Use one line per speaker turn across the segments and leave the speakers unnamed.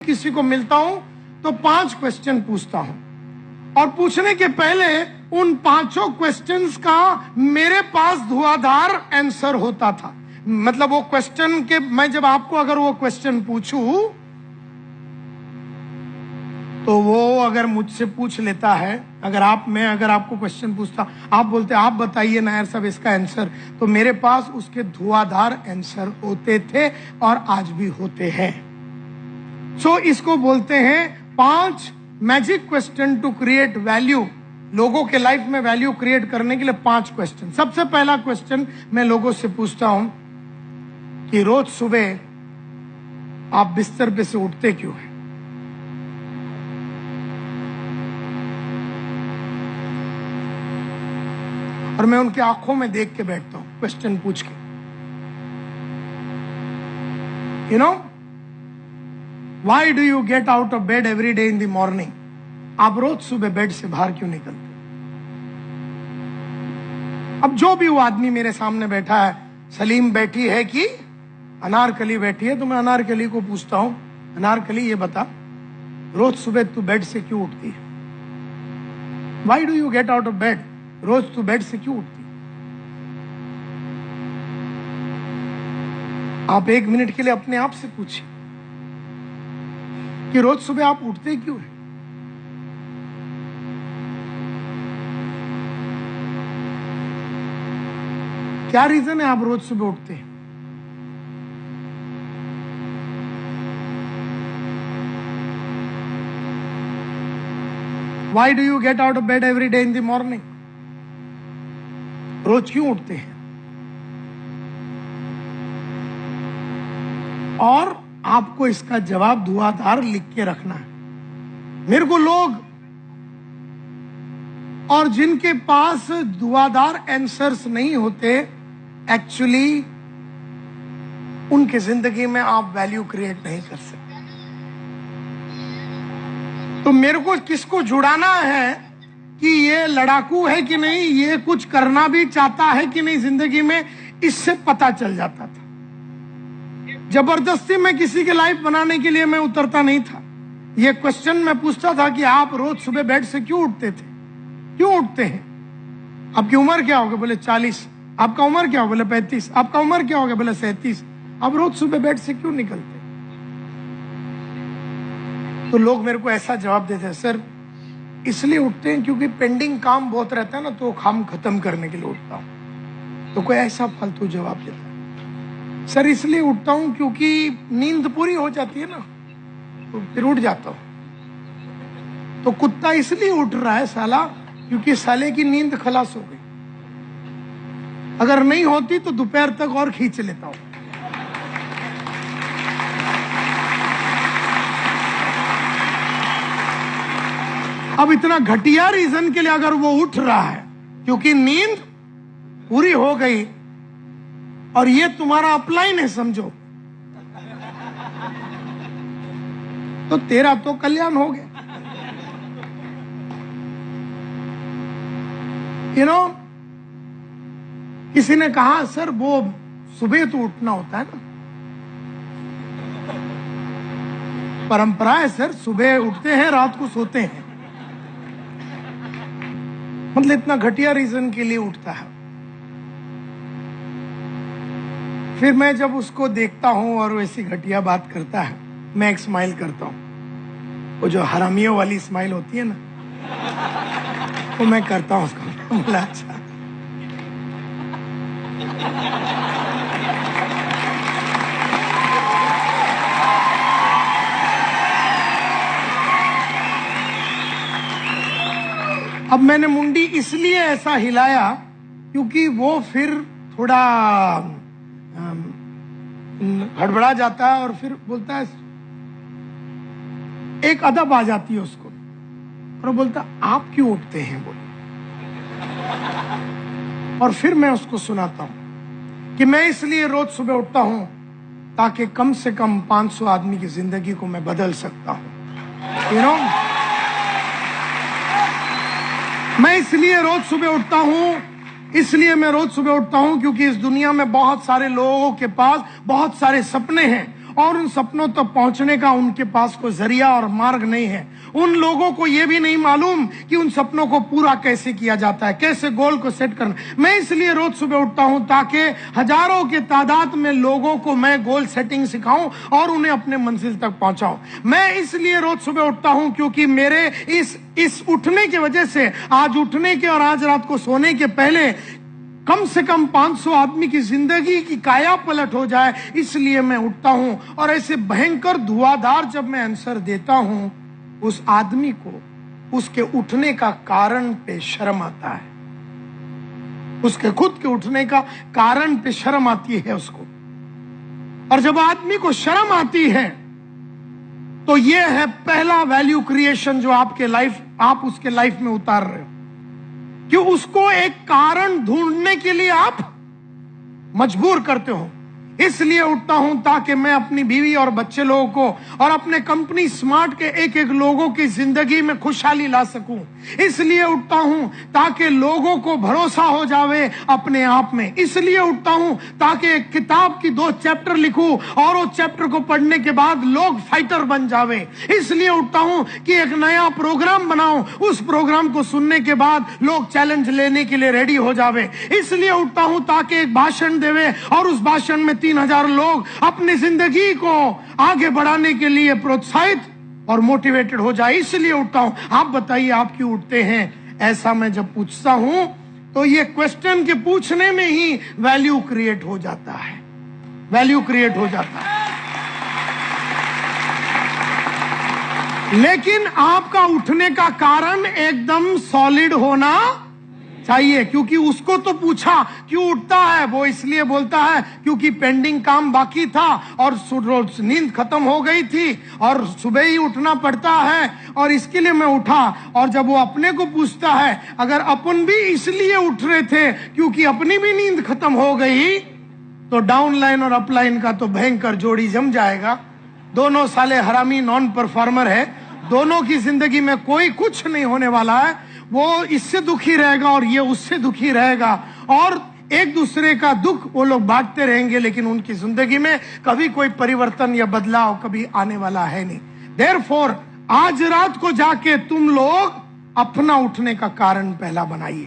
किसी को मिलता हूं तो 5 क्वेश्चन पूछता हूं और पूछने के पहले उन 5 क्वेश्चंस का मेरे पास धुआंधार आंसर होता था। मतलब वो क्वेश्चन के मैं जब आपको अगर वो क्वेश्चन पूछूं तो वो अगर मुझसे पूछ लेता है, अगर आपको क्वेश्चन पूछता, आप बोलते आप बताइए नायर साहब इसका आंसर, तो मेरे पास उसके धुआंधार आंसर होते थे और आज भी होते हैं। सो इसको बोलते हैं 5 magic question to create value. लोगों के लाइफ में वैल्यू क्रिएट करने के लिए 5 क्वेश्चन। सबसे पहला क्वेश्चन मैं लोगों से पूछता हूं कि रोज सुबह आप बिस्तर पे से उठते क्यों हैं? और मैं उनकी आंखों में देख के बैठता हूं क्वेश्चन पूछ के। You know, Why do you get out of bed every day in the morning? आप रोज सुबह बेड से बाहर क्यों निकलते? अब जो भी वो आदमी मेरे सामने बैठा है, सलीम बैठी है कि अनारकली बैठी है, तो मैं अनारकली को पूछता हूं, अनारकली ये बता, रोज सुबह तू बेड से क्यों उठती है? Why do you get out of bed? रोज तू बेड से क्यों उठती है? आप 1 मिनट के लिए अपने आप से पूछिए कि रोज सुबह आप उठते क्यों हैं? क्या रीजन है आप रोज सुबह उठते हैं? Why do you get out of bed every day in the morning? रोज क्यों उठते हैं? और आपको इसका जवाब धुआंधार लिख के रखना है। मेरे को लोग और जिनके पास धुआंधार आंसर्स नहीं होते, एक्चुअली उनके जिंदगी में आप वैल्यू क्रिएट नहीं कर सकते। तो मेरे को किसको जुड़ाना है कि ये लड़ाकू है कि नहीं, ये कुछ करना भी चाहता है कि नहीं जिंदगी में, इससे पता चल जाता था। जबरदस्ती में किसी की लाइफ बनाने के लिए मैं उतरता नहीं था। ये क्वेश्चन मैं पूछता था कि आप रोज सुबह बेड से क्यों उठते थे, क्यों उठते हैं? आपकी उम्र क्या होगी? बोले 40। आपका उम्र क्या होगा? बोले 35। आपका उम्र क्या होगा? बोले 37। आप रोज सुबह बेड से क्यों निकलते? तो लोग मेरे को ऐसा जवाब देते हैं, सर इसलिए उठते हैं क्योंकि पेंडिंग काम बहुत रहता है ना, तो काम खत्म करने के लिए उठता हूं। तो कोई ऐसा फालतू जवाब देता है, सर इसलिए उठता हूं क्योंकि नींद पूरी हो जाती है ना, तो फिर उठ जाता हूं। तो कुत्ता इसलिए उठ रहा है साला क्योंकि साले की नींद खलास हो गई। अगर नहीं होती तो दोपहर तक और खींच लेता हूं। अब इतना घटिया रीजन के लिए अगर वो उठ रहा है क्योंकि नींद पूरी हो गई और ये तुम्हारा अपलाइन है समझो, तो तेरा तो कल्याण हो गया। यू नो, किसी ने कहा सर वो सुबह तो उठना होता है ना, परंपरा है सर, सुबह उठते हैं रात को सोते हैं। मतलब इतना घटिया रीजन के लिए उठता है। फिर मैं जब उसको देखता हूं और वैसी घटिया बात करता है, मैं एक स्माइल करता हूं, वो जो हरामियों वाली स्माइल होती है ना, वो मैं करता हूं उसको। बोला अच्छा। अब मैंने मुंडी इसलिए ऐसा हिलाया क्योंकि वो फिर थोड़ा हड़बड़ा जाता है और फिर बोलता है, एक अदब आ जाती है उसको, और वो बोलता आप क्यों उठते हैं? बोले। और फिर मैं उसको सुनाता हूं कि मैं इसलिए रोज सुबह उठता हूं ताकि कम से कम 500 आदमी की जिंदगी को मैं बदल सकता हूं। यू नो, मैं इसलिए रोज सुबह उठता हूं क्योंकि इस दुनिया में बहुत सारे लोगों के पास बहुत सारे सपने हैं और उन सपनों तक पहुंचने का उनके पास कोई जरिया और मार्ग नहीं है। उन लोगों को यह भी नहीं मालूम कि उन सपनों को पूरा कैसे किया जाता है, कैसे गोल को सेट करना। मैं इसलिए रोज सुबह उठता हूं ताकि हजारों के तादाद में लोगों को मैं गोल सेटिंग सिखाऊं और उन्हें अपने मंजिल तक पहुंचाऊं। मैं इसलिए रोज सुबह उठता हूं क्योंकि मेरे इस उठने की वजह से आज उठने के और आज रात को सोने के पहले कम से कम 500 आदमी की जिंदगी की काया पलट हो जाए, इसलिए मैं उठता हूं। और ऐसे भयंकर धुआंधार जब मैं आंसर देता हूं, उस आदमी को उसके उठने का कारण पे शर्म आता है, उसके खुद के उठने का कारण पे शर्म आती है उसको। और जब आदमी को शर्म आती है तो यह है पहला वैल्यू क्रिएशन जो आप उसके लाइफ में उतार रहे हो, कि उसको एक कारण ढूंढने के लिए आप मजबूर करते हो। इसलिए उठता हूं ताकि मैं अपनी बीवी और बच्चे लोगों को और अपने कंपनी स्मार्ट के एक एक लोगों की जिंदगी में खुशहाली ला सकूं। इसलिए उठता हूं ताकि लोगों को भरोसा हो जावे अपने आप में। इसलिए उठता हूं ताकि एक किताब की 2 चैप्टर लिखूं और वो चैप्टर को पढ़ने के बाद लोग फाइटर बन जावे। इसलिए उठता हूं कि एक नया प्रोग्राम बनाऊं, उस प्रोग्राम को सुनने के बाद लोग चैलेंज लेने के लिए रेडी हो जावे। इसलिए उठता हूं ताकि एक भाषण देवे और उस भाषण में 3000 लोग अपनी जिंदगी को आगे बढ़ाने के लिए प्रोत्साहित और मोटिवेटेड हो जाए। इसलिए उठता हूं। आप बताइए आप क्यों उठते हैं? ऐसा मैं जब पूछता हूं तो ये क्वेश्चन के पूछने में ही वैल्यू क्रिएट हो जाता है, वैल्यू क्रिएट हो जाता है। लेकिन आपका उठने का कारण एकदम सॉलिड होना चाहिए, क्योंकि उसको तो पूछा क्यों उठता है, वो इसलिए बोलता है क्योंकि पेंडिंग काम बाकी था और नींद खत्म हो गई थी और सुबह ही उठना पड़ता है और इसके लिए मैं उठा। और जब वो अपने को पूछता है, अगर अपन भी इसलिए उठ रहे थे क्योंकि अपनी भी नींद खत्म हो गई, तो डाउन लाइन और अप लाइन का तो भयंकर जोड़ी जम जाएगा। दोनों साले हरामी नॉन परफॉर्मर है, दोनों की जिंदगी में कोई कुछ नहीं होने वाला है। वो इससे दुखी रहेगा और ये उससे दुखी रहेगा और एक दूसरे का दुख वो लोग बांटते रहेंगे, लेकिन उनकी जिंदगी में कभी कोई परिवर्तन या बदलाव कभी आने वाला है नहीं। देयरफॉर आज रात को जाके तुम लोग अपना उठने का कारण पहला बनाइए।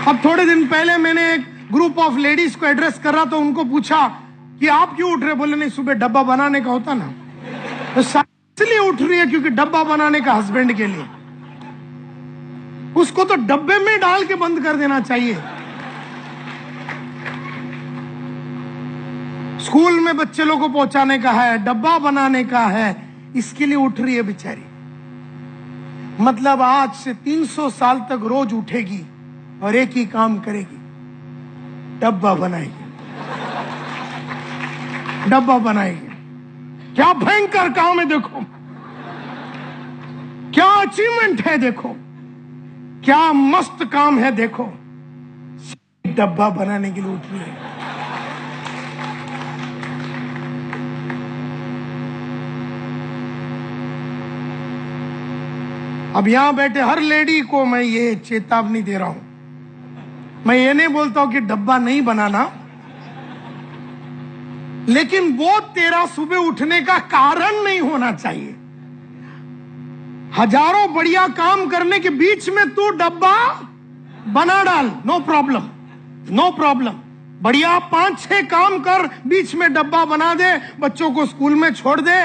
अब थोड़े दिन पहले मैंने एक ग्रुप ऑफ लेडीज को एड्रेस कर रहा, तो उनको पूछा कि आप क्यों उठ रहे? बोले नहीं, सुबह डब्बा बनाने का होता ना, तो इसलिए उठ रही है क्योंकि डब्बा बनाने का हस्बैंड के लिए। उसको तो डब्बे में डाल के बंद कर देना चाहिए। स्कूल में बच्चे लोगों को पहुंचाने का है, डब्बा बनाने का है, इसके लिए उठ रही है बेचारी। मतलब आज से 300 साल तक रोज उठेगी और एक ही काम करेगी, डब्बा बनाएगी, डब्बा बनाएगी। क्या भयंकर काम है देखो, क्या अचीवमेंट है देखो, क्या मस्त काम है देखो। डब्बा बनाने के लिए उठ रही है। अब यहां बैठे हर लेडी को मैं ये चेतावनी दे रहा हूं, मैं ये नहीं बोलता हूं कि डब्बा नहीं बनाना, लेकिन वो तेरा सुबह उठने का कारण नहीं होना चाहिए। हजारों बढ़िया काम करने के बीच में तू डब्बा बना डाल, नो प्रॉब्लम, नो प्रॉब्लम। बढ़िया 5-6 काम कर, बीच में डब्बा बना दे, बच्चों को स्कूल में छोड़ दे,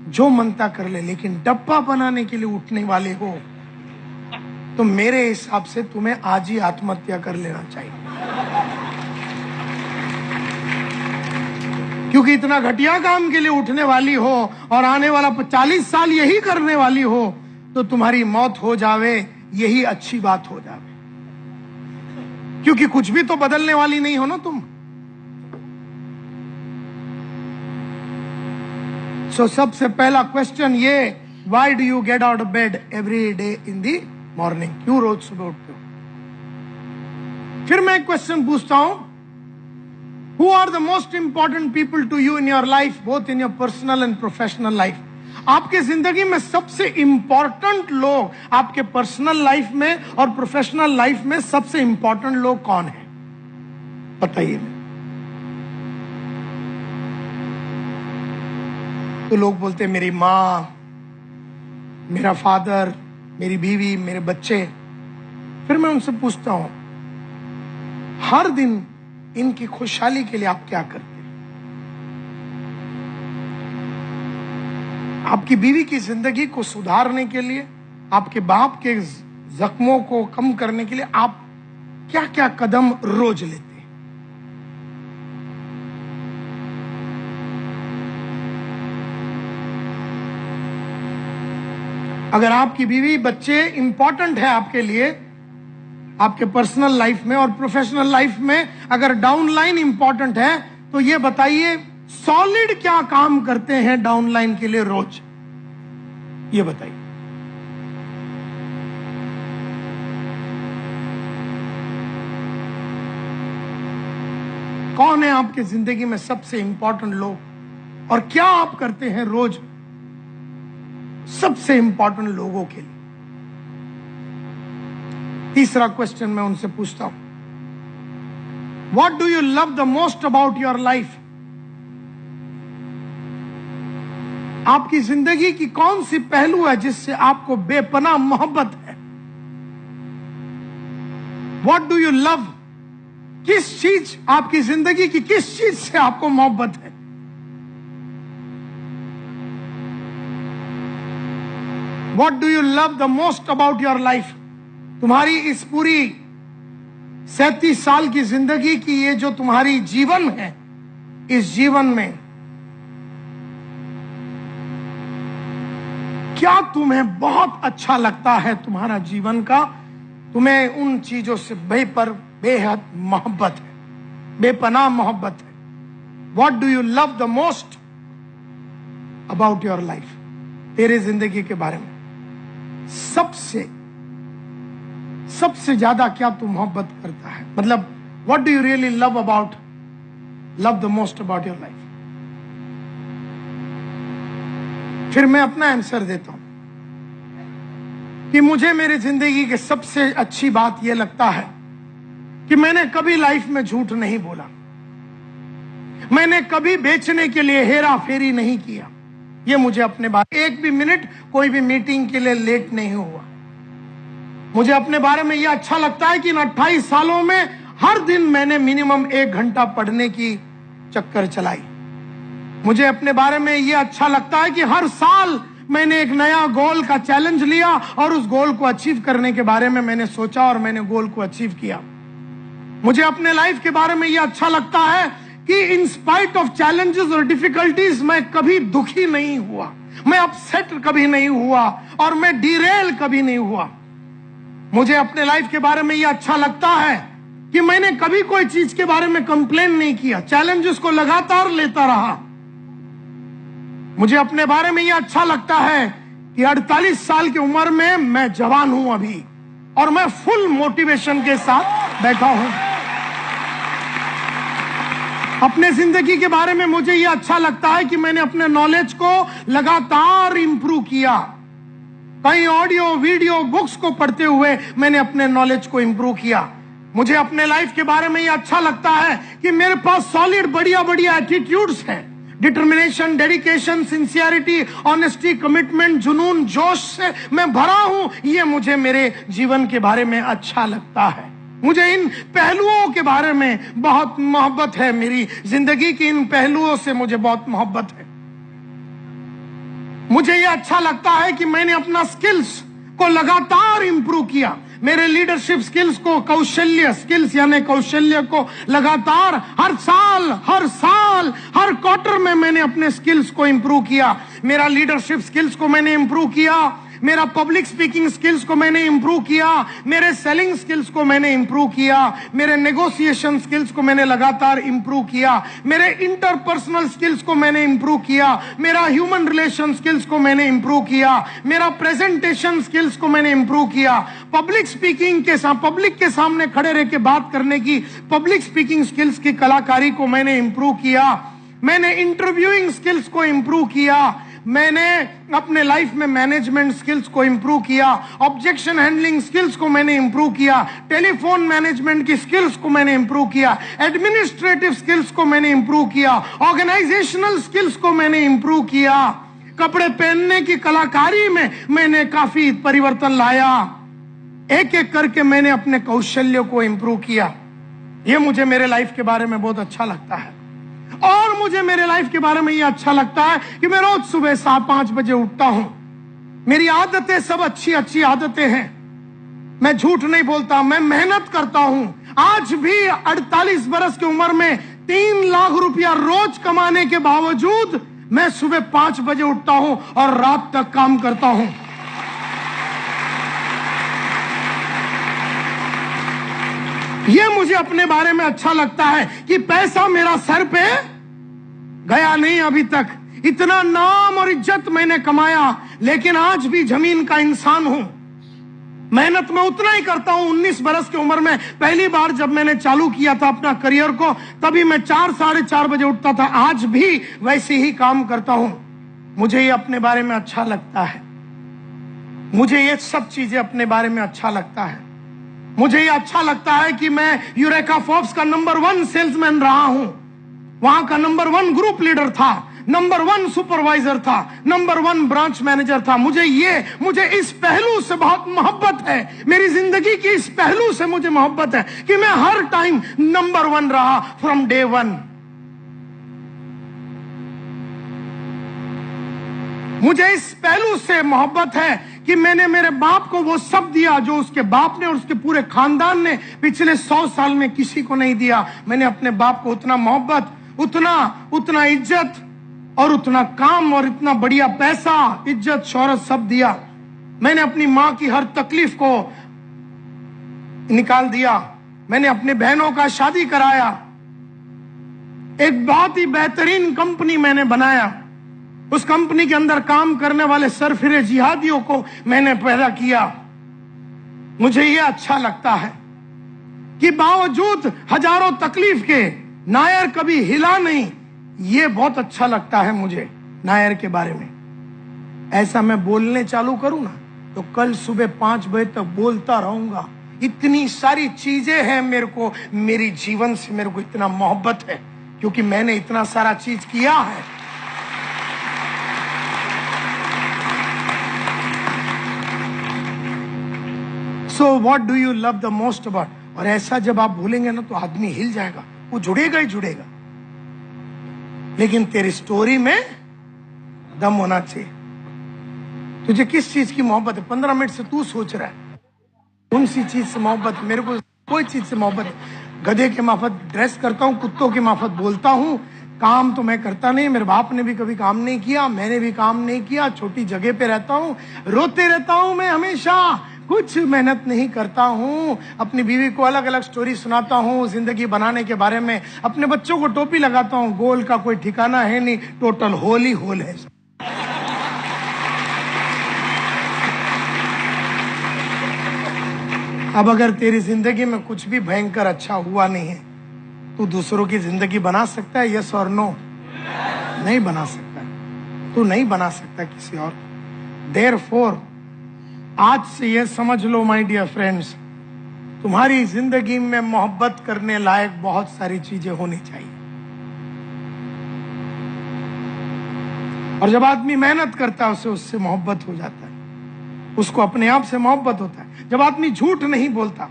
जो मनता कर ले। लेकिन डब्बा बनाने के लिए उठने वाले हो तो मेरे हिसाब से तुम्हें आज ही आत्महत्या कर लेना चाहिए, क्योंकि इतना घटिया काम के लिए उठने वाली हो और आने वाला 40 साल यही करने वाली हो, तो तुम्हारी मौत हो जावे यही अच्छी बात हो जावे, क्योंकि कुछ भी तो बदलने वाली नहीं हो ना तुम। सो सबसे पहला क्वेश्चन ये, why do you get out of bed every day in the morning? क्यों रोज सुबह उठते हो? फिर मैं एक क्वेश्चन पूछता हूं, Who are the most important people to you in your life, both in your personal and professional life? आपके जिंदगी में सबसे इंपॉर्टेंट लोग आपके पर्सनल लाइफ में और प्रोफेशनल लाइफ में सबसे इंपॉर्टेंट लोग कौन है? बताइए। तो लोग बोलते हैं मेरी मां, मेरा फादर, मेरी बीवी, मेरे बच्चे। फिर मैं उनसे पूछता हूं, हर दिन इनकी खुशहाली के लिए आप क्या करते हैं? आपकी बीवी की जिंदगी को सुधारने के लिए, आपके बाप के जख्मों को कम करने के लिए आप क्या क्या कदम रोज लेते हैं? अगर आपकी बीवी, बच्चे इंपॉर्टेंट है आपके लिए, आपके पर्सनल लाइफ में और प्रोफेशनल लाइफ में अगर डाउन लाइन इंपॉर्टेंट है, तो ये बताइए सॉलिड क्या काम करते हैं डाउन लाइन के लिए रोज? ये बताइए। कौन है आपके जिंदगी में सबसे इंपॉर्टेंट लोग और क्या आप करते हैं रोज सबसे इंपॉर्टेंट लोगों के लिए? तीसरा क्वेश्चन मैं उनसे पूछता हूं, what do you love the most about your life? आपकी जिंदगी की कौन सी पहलू है जिससे आपको बेपनाह मोहब्बत है? What do you love? किस चीज, आपकी जिंदगी की किस चीज से आपको मोहब्बत है? What do you love the most about your life? तुम्हारी इस पूरी 37 साल की जिंदगी की ये जो तुम्हारी जीवन है, इस जीवन में क्या तुम्हें बहुत अच्छा लगता है? तुम्हारा जीवन का, तुम्हें उन चीजों से बेहद मोहब्बत है, बेपनाह मोहब्बत है। What do you love the most about your life? तेरे जिंदगी के बारे में सबसे ज्यादा क्या तू मोहब्बत करता है? मतलब what do you really love the most about your life? फिर मैं अपना आंसर देता हूं कि मुझे मेरी जिंदगी की सबसे अच्छी बात यह लगता है कि मैंने कभी लाइफ में झूठ नहीं बोला, मैंने कभी बेचने के लिए हेरा फेरी नहीं किया। ये मुझे अपने बारे, एक भी मिनट कोई भी मीटिंग के लिए लेट नहीं हुआ। मुझे अपने बारे में यह अच्छा लगता है कि इन 28 सालों में हर दिन मैंने मिनिमम 1 घंटा पढ़ने की चक्कर चलाई। मुझे अपने बारे में यह अच्छा लगता है कि हर साल मैंने एक नया गोल का चैलेंज लिया और उस गोल को अचीव करने के बारे में मैंने सोचा और मैंने गोल को अचीव किया। मुझे अपने लाइफ के बारे में यह अच्छा लगता है कि इन स्पाइट ऑफ चैलेंजेस और डिफिकल्टीज मैं कभी दुखी नहीं हुआ, मैं अपसेट कभी नहीं हुआ और मैं डिरेल कभी नहीं हुआ। मुझे अपने लाइफ के बारे में यह अच्छा लगता है कि मैंने कभी कोई चीज के बारे में कंप्लेन नहीं किया, चैलेंजेस को लगातार लेता रहा। मुझे अपने बारे में यह अच्छा लगता है कि 48 साल की उम्र में मैं जवान हूं अभी और मैं फुल मोटिवेशन के साथ बैठा हूं। अपने जिंदगी के बारे में मुझे यह अच्छा लगता है कि मैंने अपने नॉलेज को लगातार इंप्रूव किया। कई ऑडियो, वीडियो, बुक्स को पढ़ते हुए मैंने अपने नॉलेज को इंप्रूव किया। मुझे अपने लाइफ के बारे में यह अच्छा लगता है कि मेरे पास सॉलिड बढ़िया बढ़िया एटीट्यूड्स हैं। Determination, dedication, sincerity, honesty, commitment, जुनून, जोश से मैं भरा हूं। ये मुझे मेरे जीवन के बारे में अच्छा लगता है। मुझे इन पहलुओं के बारे में बहुत मोहब्बत है। मेरी जिंदगी की इन पहलुओं से मुझे बहुत मोहब्बत है। मुझे यह अच्छा लगता है कि मैंने अपना स्किल्स को लगातार इंप्रूव किया। मेरे लीडरशिप स्किल्स को, कौशल्य स्किल्स यानी कौशल्य को लगातार हर साल हर क्वार्टर में मैंने अपने स्किल्स को इंप्रूव किया। मेरा लीडरशिप स्किल्स को मैंने इंप्रूव किया, मेरा पब्लिक स्पीकिंग स्किल्स को मैंने इंप्रूव किया, मेरे सेलिंग स्किल्स को मैंने इंप्रूव किया, मेरे नेगोशिएशन स्किल्स को मैंने लगातार इंप्रूव किया, मेरे इंटरपर्सनल स्किल्स को मैंने इंप्रूव किया, मेरा ह्यूमन रिलेशन स्किल्स को मैंने इंप्रूव किया, मेरा प्रेजेंटेशन स्किल्स को मैंने इंप्रूव किया, पब्लिक स्पीकिंग के साथ, पब्लिक के सामने खड़े रह के बात करने की पब्लिक स्पीकिंग स्किल्स की कलाकारी को मैंने इंप्रूव किया, मैंने इंटरव्यूइंग स्किल्स को इंप्रूव किया, मैंने अपने लाइफ में मैनेजमेंट स्किल्स को इंप्रूव किया, ऑब्जेक्शन हैंडलिंग स्किल्स को मैंने इंप्रूव किया, टेलीफोन मैनेजमेंट की स्किल्स को मैंने इंप्रूव किया, एडमिनिस्ट्रेटिव स्किल्स को मैंने इंप्रूव किया, ऑर्गेनाइजेशनल स्किल्स को मैंने इंप्रूव किया, कपड़े पहनने की कलाकारी में मैंने काफी परिवर्तन लाया। एक एक करके मैंने अपने कौशल्य को इंप्रूव किया। ये मुझे मेरे लाइफ के बारे में बहुत अच्छा लगता है। और मुझे मेरे लाइफ के बारे में ये अच्छा लगता है कि मैं रोज सुबह 7-5 बजे उठता हूं। मेरी आदतें सब अच्छी अच्छी आदतें हैं। मैं झूठ नहीं बोलता, मैं मेहनत करता हूं। आज भी 48 बरस की उम्र में 3 लाख रुपया रोज कमाने के बावजूद मैं सुबह 5 बजे उठता हूं और रात तक काम करता हूं। ये मुझे अपने बारे में अच्छा लगता है कि पैसा मेरा सर पे गया नहीं अभी तक। इतना नाम और इज्जत मैंने कमाया, लेकिन आज भी जमीन का इंसान हूं। मेहनत में उतना ही करता हूं। 19 बरस की उम्र में पहली बार जब मैंने चालू किया था अपना करियर को, तभी मैं 4-4:30 बजे उठता था। आज भी वैसे ही काम करता हूं। मुझे ये अपने बारे में अच्छा लगता है। मुझे ये सब चीजें अपने बारे में अच्छा लगता है। मुझे ये अच्छा लगता है कि मैं यूरेका फोर्ब्स का नंबर 1 सेल्समैन रहा हूं। वहां का नंबर 1 ग्रुप लीडर था, नंबर 1 सुपरवाइजर था, नंबर 1 ब्रांच मैनेजर था। मुझे इस पहलू से बहुत मोहब्बत है। मेरी जिंदगी की इस पहलू से मुझे मोहब्बत है कि मैं हर टाइम नंबर 1 रहा फ्रॉम डे 1। मुझे इस पहलू से मोहब्बत है कि मैंने मेरे बाप को वो सब दिया जो उसके बाप ने और उसके पूरे खानदान ने पिछले 100 साल में किसी को नहीं दिया। मैंने अपने बाप को उतना मोहब्बत, उतना इज्जत और उतना काम और इतना बढ़िया पैसा, इज्जत, शोहरत सब दिया। मैंने अपनी माँ की हर तकलीफ को निकाल दिया। मैंने अपने बहनों का शादी कराया। एक बहुत ही बेहतरीन कंपनी मैंने बनाया। उस कंपनी के अंदर काम करने वाले सरफिरे जिहादियों को मैंने पैदा किया। मुझे यह अच्छा लगता है कि बावजूद हजारों तकलीफ के नायर कभी हिला नहीं। ये बहुत अच्छा लगता है मुझे नायर के बारे में। ऐसा मैं बोलने चालू करूं ना तो कल सुबह 5 बजे तक बोलता रहूंगा। इतनी सारी चीजें हैं मेरे को, मेरी जीवन से मेरे को इतना मोहब्बत है क्योंकि मैंने इतना सारा चीज किया है। So what do you love the most about? और ऐसा जब आप बोलेंगे ना तो आदमी हिल जाएगा, वो जुड़ेगा ही जुड़ेगा। लेकिन तेरी स्टोरी में दम होना चाहिए। तुझे किस चीज की मोहब्बत है? 15 मिनट से तू सोच रहा है कौन सी चीज से मोहब्बत है। मेरे को कोई चीज से मोहब्बत है। गधे के माफत ड्रेस करता हूँ, कुत्तों के माफत बोलता हूँ। काम तो मैं करता नहीं। मेरे बाप ने भी कभी काम नहीं किया, मैंने भी काम नहीं किया। छोटी जगह पे रहता हूँ, रोते रहता हूँ मैं हमेशा। कुछ मेहनत नहीं करता हूँ। अपनी बीवी को अलग अलग स्टोरी सुनाता हूँ जिंदगी बनाने के बारे में। अपने बच्चों को टोपी लगाता हूँ। गोल का कोई ठिकाना है नहीं, टोटल होल ही होल है। अब अगर तेरी जिंदगी में कुछ भी भयंकर अच्छा हुआ नहीं है, तू दूसरों की जिंदगी बना सकता है? यस और नो? नहीं बना सकता। तू नहीं बना सकता किसी और। देयरफॉर आज से ये समझ लो माय डियर फ्रेंड्स, तुम्हारी जिंदगी में मोहब्बत करने लायक बहुत सारी चीजें होनी चाहिए। और जब आदमी मेहनत करता है उसे उससे मोहब्बत हो जाता है, उसको अपने आप से मोहब्बत होता है। जब आदमी झूठ नहीं बोलता,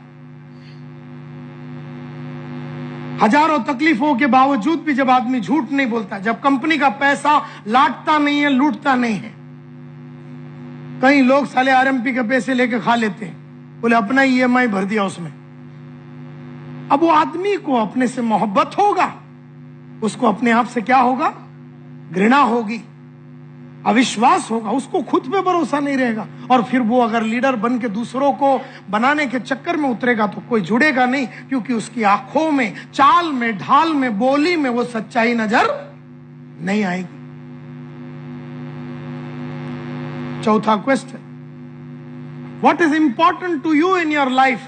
हजारों तकलीफों के बावजूद भी जब आदमी झूठ नहीं बोलता, जब कंपनी का पैसा लाटता नहीं है, लूटता नहीं है। कई लोग साले आरएमपी के पैसे लेके खा लेते हैं, बोले अपना ईएमआई भर दिया उसमें। अब वो आदमी को अपने से मोहब्बत होगा, उसको अपने आप से क्या होगा? घृणा होगी, अविश्वास होगा, उसको खुद पे भरोसा नहीं रहेगा। और फिर वो अगर लीडर बन के दूसरों को बनाने के चक्कर में उतरेगा तो कोई जुड़ेगा नहीं, क्योंकि उसकी आंखों में, चाल में, ढाल में, बोली में वो सच्चाई नजर नहीं आएगी। चौथा question, what is important to you in your life?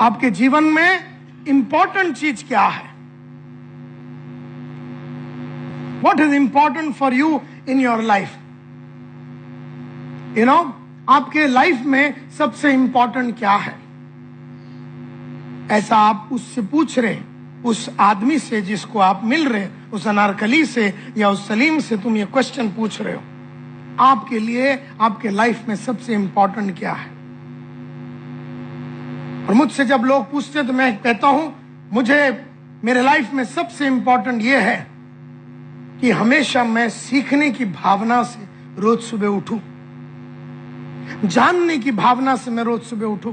आपके जीवन में इंपॉर्टेंट चीज क्या है? What is important for you in your life? You know, आपके लाइफ में सबसे इंपॉर्टेंट क्या है? ऐसा आप उससे पूछ रहे, उस आदमी से जिसको आप मिल रहे, उस अनारकली से या उस सलीम से तुम ये क्वेश्चन पूछ रहे हो, आपके लिए आपके लाइफ में सबसे इंपॉर्टेंट क्या है? और मुझसे जब लोग पूछते हैं तो मैं कहता हूं, मुझे मेरे लाइफ में सबसे इंपॉर्टेंट ये है कि हमेशा मैं सीखने की भावना से रोज सुबह उठूं, जानने की भावना से मैं रोज सुबह उठूं।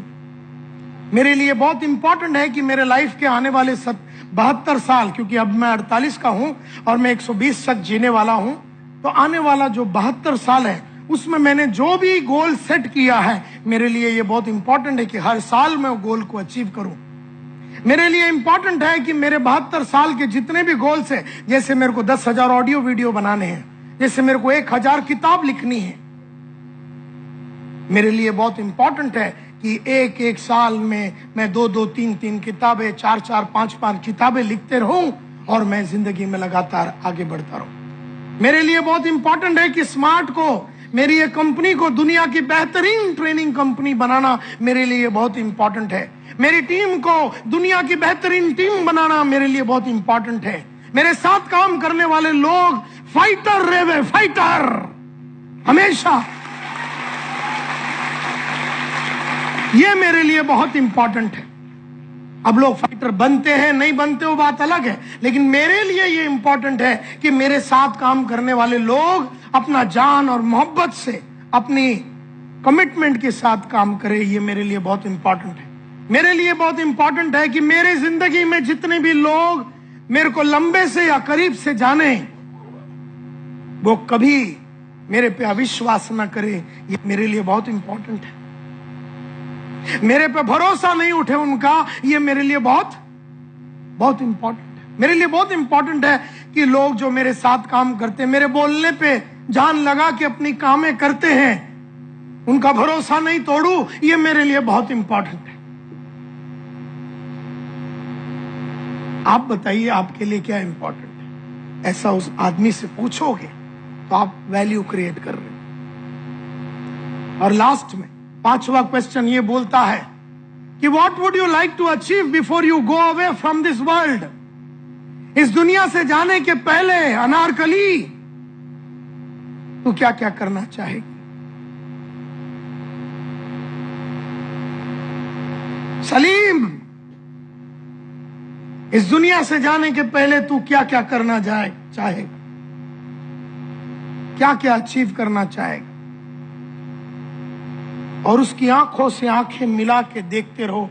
मेरे लिए बहुत इंपॉर्टेंट है कि मेरे लाइफ के आने वाले 72 साल, क्योंकि अब मैं 48 का हूं और मैं 120 तक जीने वाला हूं, तो आने वाला जो 72 साल है उसमें मैंने जो भी गोल सेट किया है, मेरे लिए ये बहुत इंपॉर्टेंट है कि हर साल मैं वो गोल को अचीव करूं। मेरे लिए इंपॉर्टेंट है कि मेरे 72 साल के जितने भी गोल्स हैं, जैसे मेरे को 10,000 ऑडियो वीडियो बनाने हैं, जैसे मेरे को 1000 किताब लिखनी है, मेरे लिए बहुत इंपॉर्टेंट है कि एक साल में मैं 2-2, 3-3 किताबें, 4-4, 5-5 किताबें लिखते रहूं और मैं जिंदगी में लगातार आगे बढ़ता रहूं। मेरे लिए बहुत इंपॉर्टेंट है कि स्मार्ट को, मेरी ये कंपनी को दुनिया की बेहतरीन ट्रेनिंग कंपनी बनाना मेरे लिए बहुत इंपॉर्टेंट है। मेरी टीम को दुनिया की बेहतरीन टीम बनाना मेरे लिए बहुत इंपॉर्टेंट है। मेरे साथ काम करने वाले लोग फाइटर रहे, फाइटर हमेशा, ये मेरे लिए बहुत इंपॉर्टेंट है। अब लोग फाइटर बनते हैं नहीं बनते वो बात अलग है, लेकिन मेरे लिए ये इंपॉर्टेंट है कि मेरे साथ काम करने वाले लोग अपना जान और मोहब्बत से, अपनी कमिटमेंट के साथ काम करें। ये मेरे लिए बहुत इंपॉर्टेंट है। मेरे लिए बहुत इंपॉर्टेंट है कि मेरे जिंदगी में जितने भी लोग मेरे को लंबे से या करीब से जाने, वो कभी मेरे पे अविश्वास ना करे। ये मेरे लिए बहुत इंपॉर्टेंट है। मेरे पे भरोसा नहीं उठे उनका, ये मेरे लिए बहुत बहुत इंपॉर्टेंट है। मेरे लिए बहुत इंपॉर्टेंट है कि लोग जो मेरे साथ काम करते हैं, मेरे बोलने पे जान लगा के अपनी कामें करते हैं, उनका भरोसा नहीं तोड़ू, ये मेरे लिए बहुत इंपॉर्टेंट है। आप बताइए आपके लिए क्या इंपॉर्टेंट है? ऐसा उस आदमी से पूछोगे तो आप वैल्यू क्रिएट कर रहे हैं। और लास्ट में 5वां क्वेश्चन ये बोलता है कि what would you like to achieve before you go away from this world? इस दुनिया से जाने के पहले अनारकली तू क्या क्या करना चाहेगी? सलीम, इस दुनिया से जाने के पहले तू क्या क्या करना चाहेगा? क्या क्या अचीव करना चाहेगा? और उसकी आंखों से आंखें मिला के देखते रहो,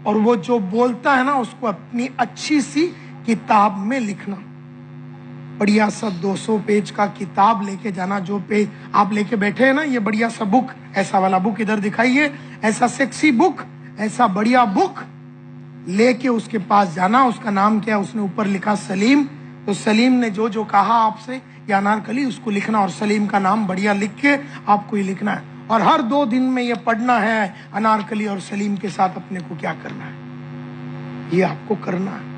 और वो जो बोलता है ना उसको अपनी अच्छी सी किताब में लिखना। बढ़िया सा 200 पेज का किताब लेके जाना। जो पेज आप लेके बैठे हैं ना, ये बढ़िया सा बुक, ऐसा वाला बुक इधर दिखाइए, ऐसा सेक्सी बुक, ऐसा बढ़िया बुक लेके उसके पास जाना। उसका नाम क्या है? उसने ऊपर लिखा सलीम। तो सलीम ने जो जो कहा आपसे, या अनारकली, उसको लिखना, और सलीम का नाम बढ़िया लिख के आपको ये लिखना है। और हर 2 दिन में ये पढ़ना है, अनारकली और सलीम के साथ अपने को क्या करना है, ये आपको करना है।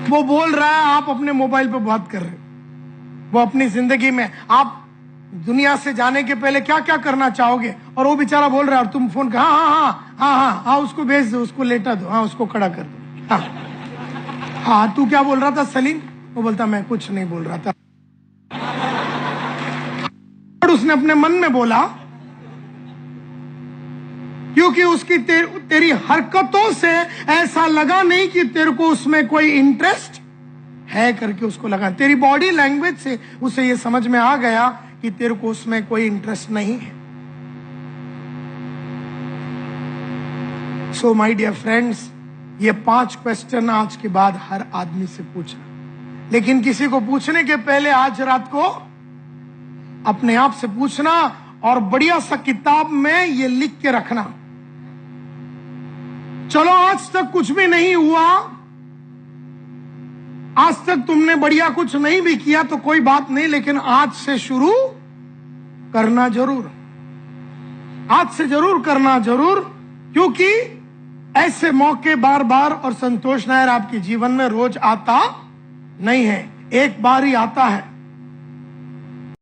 वो बोल रहा है, आप अपने मोबाइल पे बात कर रहे हो। वो अपनी जिंदगी में आप दुनिया से जाने के पहले क्या क्या करना चाहोगे, और वो बेचारा बोल रहा है, और तुम फोन कर, हाँ हाँ हाँ हाँ हाँ हाँ, उसको भेज दो, उसको लेटा दो, हाँ उसको खड़ा कर दो। हाँ हाँ, तू क्या बोल रहा था सलीम? वो बोलता, मैं कुछ नहीं बोल रहा था। और उसने अपने मन में बोला, क्योंकि उसकी तेरी हरकतों से ऐसा लगा नहीं कि तेरे को उसमें कोई इंटरेस्ट है करके उसको लगा। तेरी बॉडी लैंग्वेज से उसे ये समझ में आ गया कि तेरे को उसमें कोई इंटरेस्ट नहीं है। सो माय डियर फ्रेंड्स, ये 5 क्वेश्चन आज के बाद हर आदमी से पूछना, लेकिन किसी को पूछने के पहले आज रात को अपने आप से पूछना, और बढ़िया सा किताब में ये लिख के रखना। चलो आज तक कुछ भी नहीं हुआ, आज तक तुमने बढ़िया कुछ नहीं भी किया तो कोई बात नहीं, लेकिन आज से शुरू करना जरूर, आज से जरूर करना जरूर, क्योंकि ऐसे मौके बार बार और संतोष नायर आपके जीवन में रोज आता नहीं है, एक बार ही आता है।